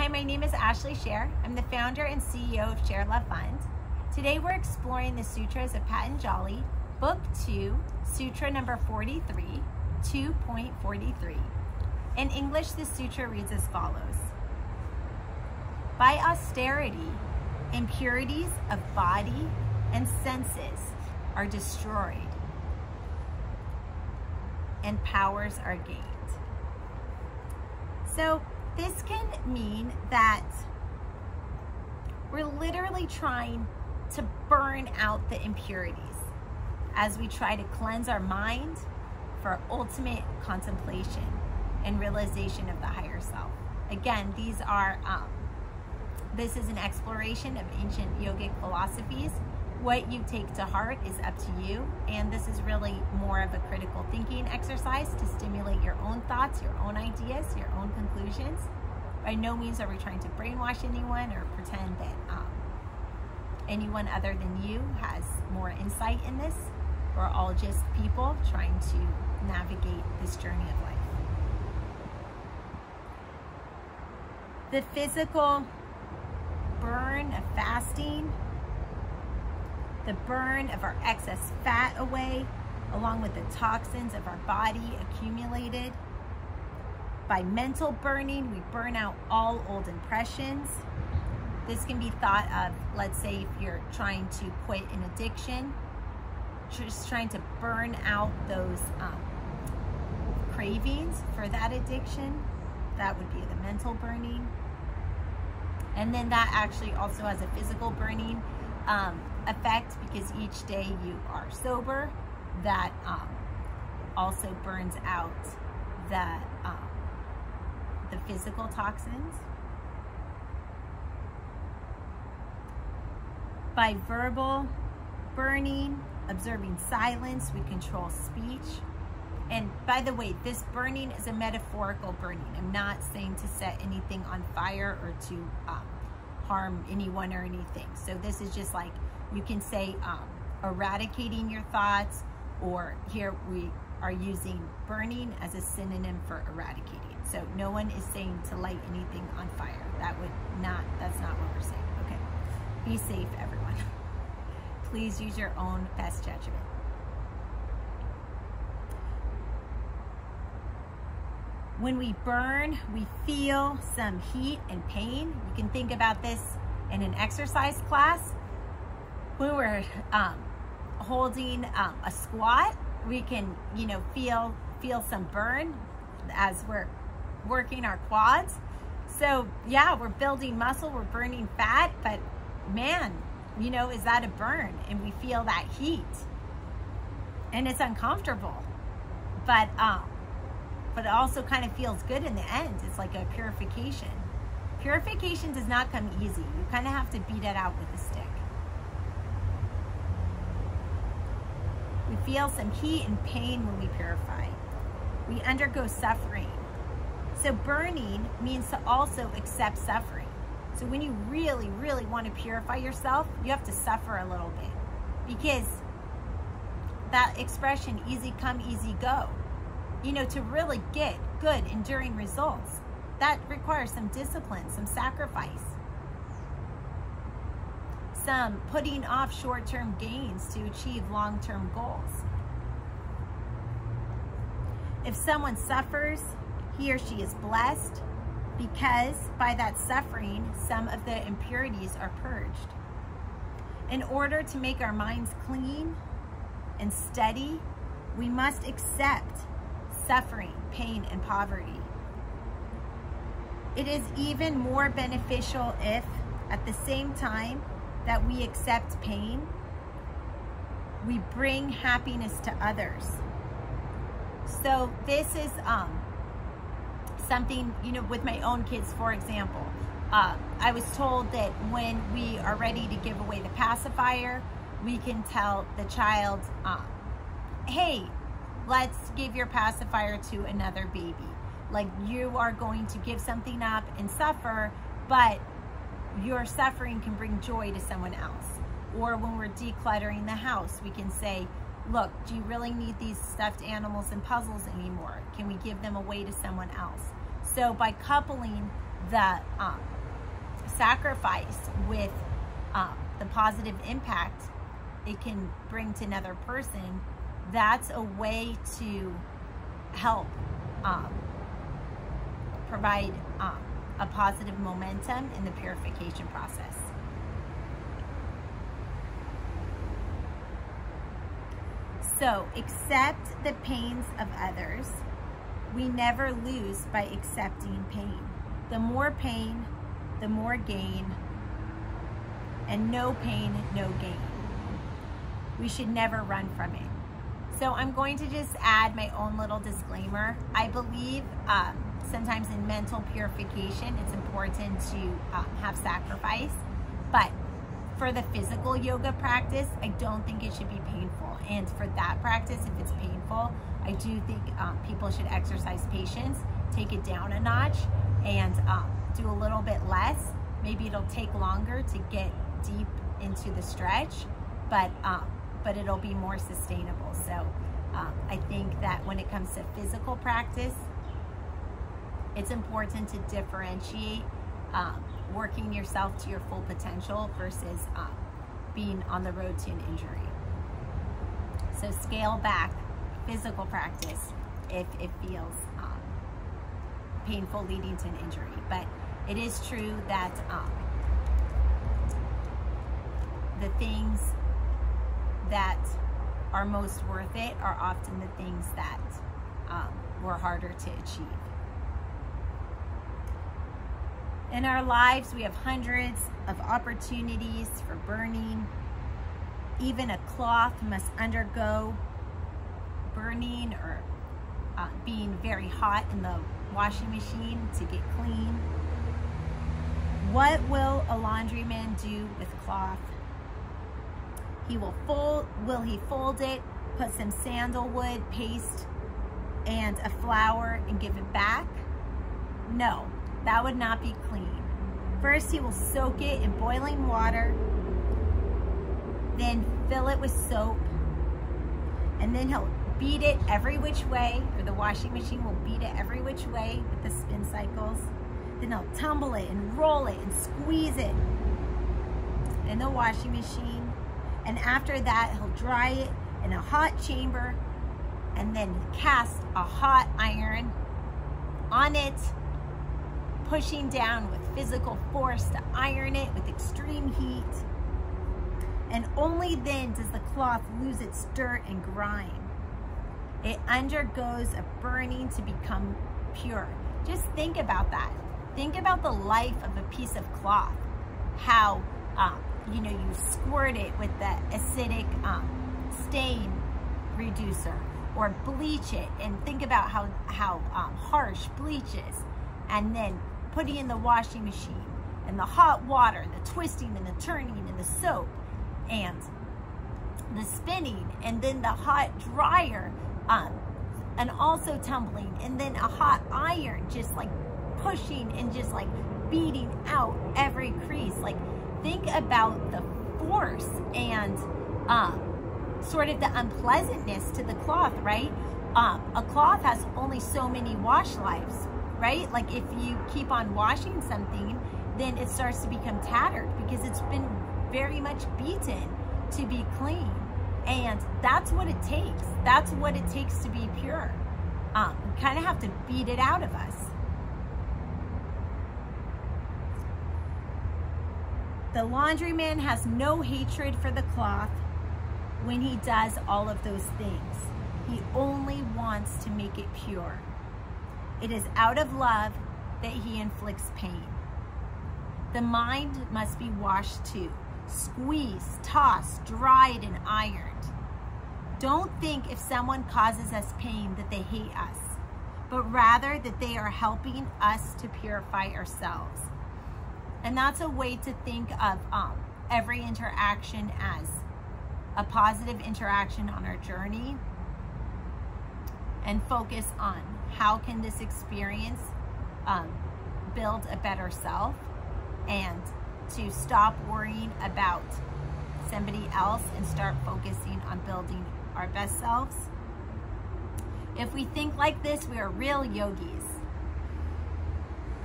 my name is Ashley Share. I'm the founder and CEO of ShareLove.Fund. Today we're exploring the Sutras of Patanjali, Book 2, Sutra number 43, 2.43. In English, this sutra reads as follows. By austerity, impurities of body and senses are destroyed, and powers are gained. So this can mean that we're literally trying to burn out the impurities as we try to cleanse our mind for ultimate contemplation and realization of the higher self. Again, these are, this is an exploration of ancient yogic philosophies. What you take to heart is up to you, and this is really more of a critical thinking exercise to stimulate your own thoughts, your own ideas, your own conclusions. By no means are we trying to brainwash anyone or pretend that anyone other than you has more insight in this. We're all just people trying to navigate this journey of life. The physical burn of fasting, the burn of our excess fat away, along with the toxins of our body accumulated. By mental burning, we burn out all old impressions. This can be thought of, let's say if you're trying to quit an addiction, just trying to burn out those cravings for that addiction. That would be the mental burning. And then that actually also has a physical burning effect, because each day you are sober, that also burns out the physical toxins. By verbal burning, observing silence, we control speech. And by the way, this burning is a metaphorical burning. I'm not saying to set anything on fire or to harm anyone or anything. So this is just like, you can say eradicating your thoughts, or here we are using burning as a synonym for eradicating. So no one is saying to light anything on fire. That's not what we're saying. Okay. Be safe, everyone. Please use your own best judgment. When we burn, we feel some heat and pain. You can think about this in an exercise class. When we're holding a squat, we can, feel some burn as we're working our quads. So yeah, we're building muscle, we're burning fat, but man, is that a burn? And we feel that heat, and it's uncomfortable, but it also kind of feels good in the end. It's like a purification. Purification does not come easy. You kind of have to beat it out with a stick. We feel some heat and pain when we purify. We undergo suffering. So burning means to also accept suffering. So when you really, really want to purify yourself, you have to suffer a little bit, because that expression, easy come, easy go, to really get good, enduring results, that requires some discipline, some sacrifice, some putting off short-term gains to achieve long-term goals. If someone suffers, he or she is blessed, because by that suffering, some of the impurities are purged. In order to make our minds clean and steady, we must accept suffering, pain, and poverty. It is even more beneficial if, at the same time that we accept pain, we bring happiness to others. So this is something, with my own kids, for example. I was told that when we are ready to give away the pacifier, we can tell the child, hey, let's give your pacifier to another baby. Like, you are going to give something up and suffer, but your suffering can bring joy to someone else. Or when we're decluttering the house, we can say, look, do you really need these stuffed animals and puzzles anymore? Can we give them away to someone else? So by coupling the sacrifice with the positive impact it can bring to another person, that's a way to help provide a positive momentum in the purification process. So accept the pains of others. We never lose by accepting pain. The more pain, the more gain, and no pain, no gain. We should never run from it. So I'm going to just add my own little disclaimer. I believe sometimes in mental purification, it's important to have sacrifice, but for the physical yoga practice, I don't think it should be painful. And for that practice, if it's painful, I do think people should exercise patience, take it down a notch, and do a little bit less. Maybe it'll take longer to get deep into the stretch, but it'll be more sustainable. So I think that when it comes to physical practice, it's important to differentiate working yourself to your full potential versus being on the road to an injury. So scale back physical practice if it feels painful leading to an injury. But it is true that the things that are most worth it are often the things that were harder to achieve. In our lives, we have hundreds of opportunities for burning. Even a cloth must undergo burning or being very hot in the washing machine to get clean. What will a laundryman do with cloth? Will he fold it, put some sandalwood paste and a flour and give it back? No. That would not be clean. First, he will soak it in boiling water, then fill it with soap, and then he'll beat it every which way, or the washing machine will beat it every which way with the spin cycles. Then he'll tumble it and roll it and squeeze it in the washing machine. And after that, he'll dry it in a hot chamber and then cast a hot iron on it, pushing down with physical force to iron it with extreme heat. And only then does the cloth lose its dirt and grime. It undergoes a burning to become pure. Just think about that. Think about the life of a piece of cloth. How, you squirt it with the acidic stain reducer or bleach it, and think about how harsh bleach is. And then putting in the washing machine and the hot water, the twisting and the turning and the soap and the spinning, and then the hot dryer and also tumbling, and then a hot iron just like pushing and just like beating out every crease. Like, think about the force and sort of the unpleasantness to the cloth, right? A cloth has only so many wash lives, right? Like, if you keep on washing something, then it starts to become tattered because it's been very much beaten to be clean. And that's what it takes. That's what it takes to be pure. We kind of have to beat it out of us. The laundryman has no hatred for the cloth when he does all of those things. He only wants to make it pure. It is out of love that he inflicts pain. The mind must be washed too, squeezed, tossed, dried, and ironed. Don't think if someone causes us pain that they hate us, but rather that they are helping us to purify ourselves. And that's a way to think of every interaction as a positive interaction on our journey, and focus on how can this experience build a better self, and to stop worrying about somebody else and start focusing on building our best selves. If we think like this, we are real yogis.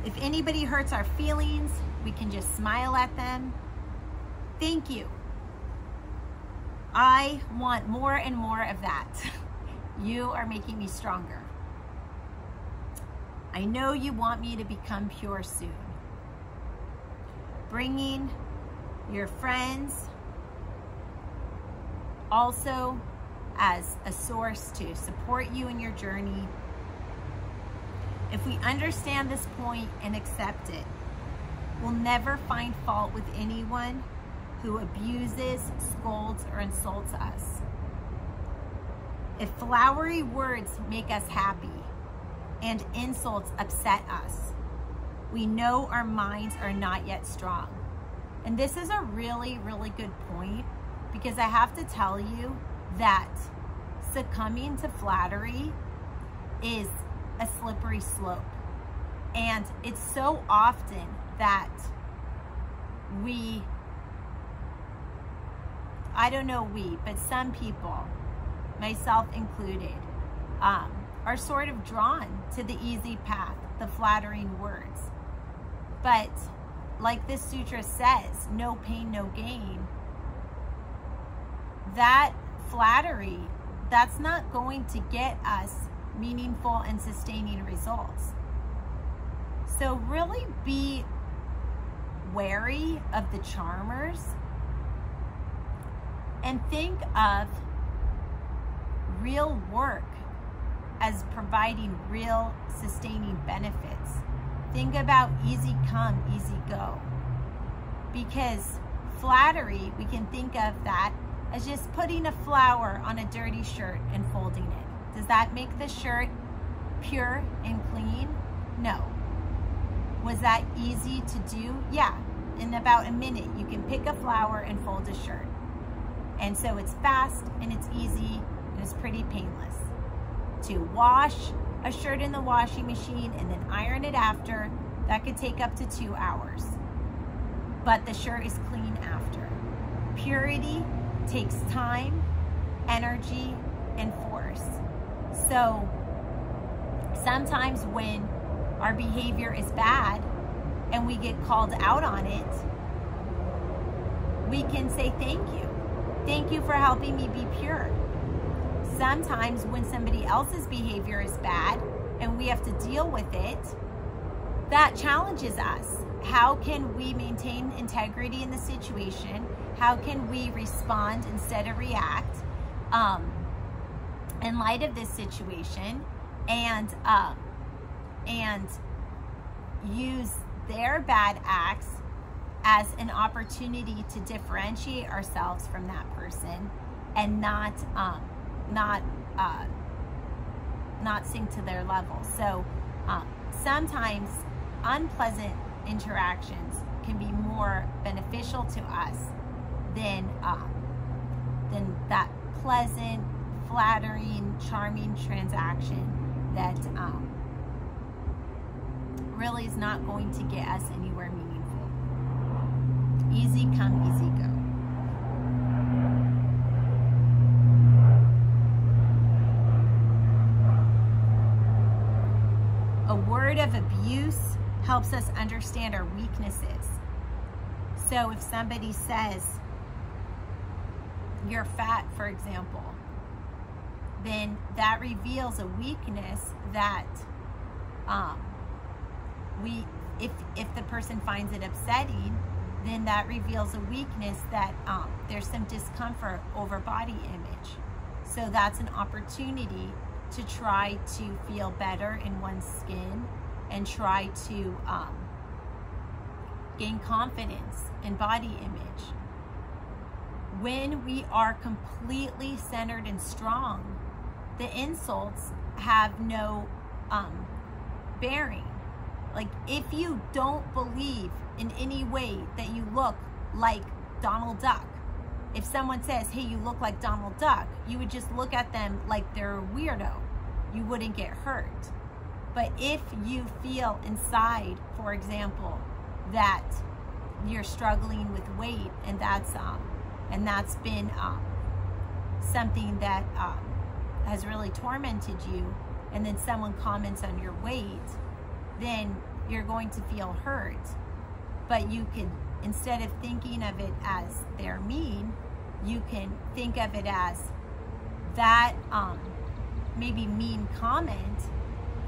If anybody hurts our feelings, we can just smile at them. Thank you. I want more and more of that. You are making me stronger. I know you want me to become pure soon. Bringing your friends also as a source to support you in your journey. If we understand this point and accept it, we'll never find fault with anyone who abuses, scolds, or insults us. If flowery words make us happy and insults upset us, we know our minds are not yet strong. And this is a really, really good point, because I have to tell you that succumbing to flattery is a slippery slope. And it's so often that but some people, myself included, are sort of drawn to the easy path, the flattering words. But like this sutra says, no pain, no gain. That flattery, that's not going to get us meaningful and sustaining results. So really be wary of the charmers and think of real work as providing real sustaining benefits. Think about easy come, easy go. Because flattery, we can think of that as just putting a flower on a dirty shirt and folding it. Does that make the shirt pure and clean? No. Was that easy to do? Yeah. In about a minute, you can pick a flower and fold a shirt. And so it's fast and it's easy and it's pretty painless. To wash a shirt in the washing machine and then iron it after, that could take up to 2 hours. But the shirt is clean after. Purity takes time, energy, and force. So sometimes when our behavior is bad and we get called out on it, we can say thank you. Thank you for helping me be pure. Sometimes when somebody else's behavior is bad and we have to deal with it, that challenges us. How can we maintain integrity in the situation? How can we respond instead of react in light of this situation, and use their bad acts as an opportunity to differentiate ourselves from that person and not sink to their level. So sometimes unpleasant interactions can be more beneficial to us than that pleasant, flattering, charming transaction that really is not going to get us anywhere meaningful. Easy come, easy go. A word of abuse helps us understand our weaknesses. So if somebody says, you're fat, for example, then that reveals a weakness that if the person finds it upsetting, then that reveals a weakness that there's some discomfort over body image. So that's an opportunity to try to feel better in one's skin and try to gain confidence in body image. When we are completely centered and strong, the insults have no bearing. Like, if you don't believe in any way that you look like Donald Duck, if someone says, hey, you look like Donald Duck, you would just look at them like they're a weirdo. You wouldn't get hurt. But if you feel inside, for example, that you're struggling with weight, and that's been something that has really tormented you, and then someone comments on your weight, then you're going to feel hurt. But you can, instead of thinking of it as they're mean, you can think of it as that maybe mean comment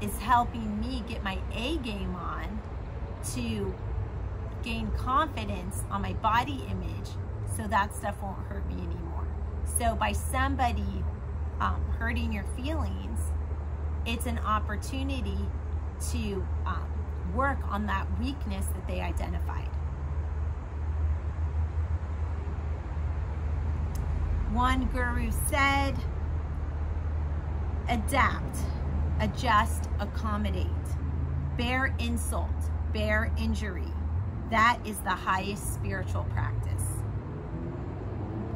is helping me get my A game on to gain confidence on my body image, so that stuff won't hurt me anymore. So by somebody hurting your feelings, it's an opportunity to work on that weakness that they identified. One guru said, adapt, adjust, accommodate, bear insult, bear injury. That is the highest spiritual practice.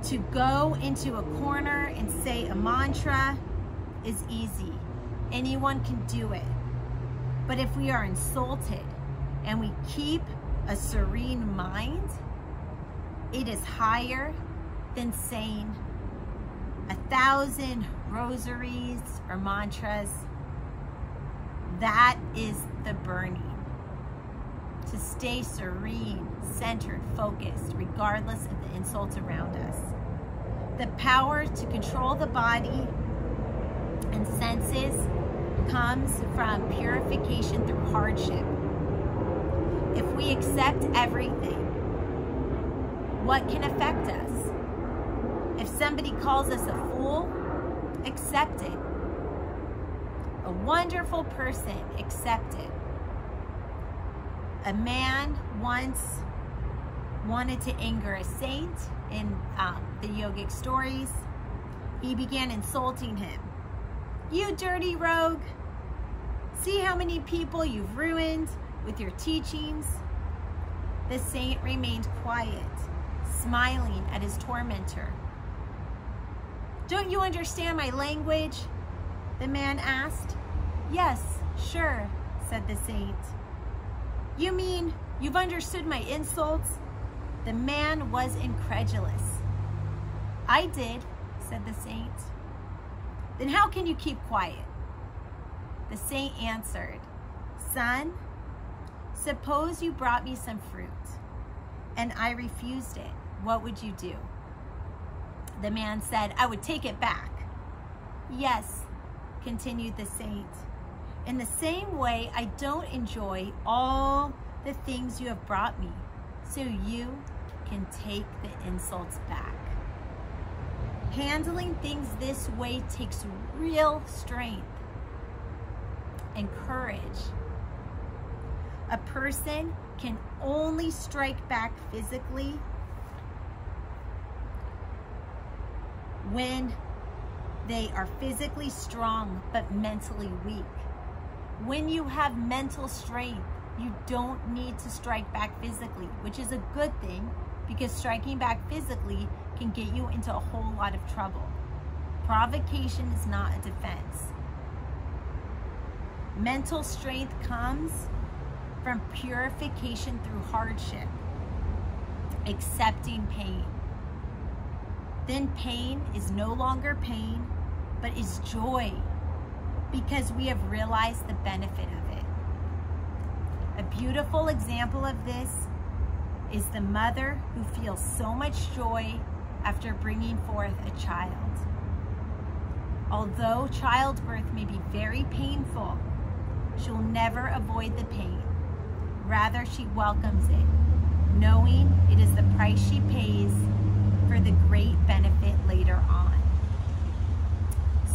To go into a corner and say a mantra is easy. Anyone can do it. But if we are insulted and we keep a serene mind, it is higher than saying 1,000 rosaries or mantras. That is the burning. To stay serene, centered, focused, regardless of the insults around us. The power to control the body and senses comes from purification through hardship. If we accept everything, what can affect us? If somebody calls us a fool, accept it. A wonderful person, accept it. A man once wanted to anger a saint in the yogic stories. He began insulting him. You dirty rogue. See how many people you've ruined with your teachings? The saint remained quiet, smiling at his tormentor. Don't you understand my language? The man asked. Yes, sure, said the saint. You mean you've understood my insults? The man was incredulous. I did, said the saint. Then how can you keep quiet? The saint answered, Son, suppose you brought me some fruit and I refused it. What would you do? The man said, I would take it back. Yes, continued the saint. In the same way, I don't enjoy all the things you have brought me, so you can take the insults back. Handling things this way takes real strength and courage. A person can only strike back physically when they are physically strong but mentally weak. When you have mental strength, you don't need to strike back physically, which is a good thing because striking back physically can get you into a whole lot of trouble. Provocation is not a defense. Mental strength comes from purification through hardship, accepting pain. Then pain is no longer pain, but is joy, because we have realized the benefit of it. A beautiful example of this is the mother who feels so much joy after bringing forth a child. Although childbirth may be very painful, she'll never avoid the pain. Rather, she welcomes it, knowing it is the price she pays for the great benefit later on.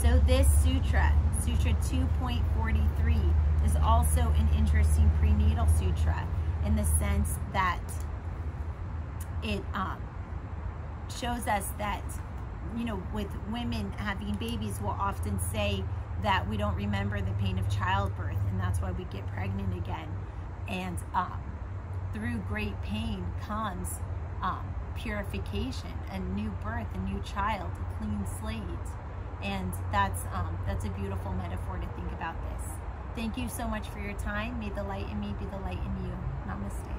So this sutra, Sutra 2.43, is also an interesting prenatal sutra in the sense that it shows us that, you know, with women having babies, we'll often say that we don't remember the pain of childbirth, and that's why we get pregnant again. And through great pain comes purification, a new birth, a new child, a clean slate. And that's a beautiful metaphor to think about this. Thank you so much for your time. May the light in me be the light in you. Namaste.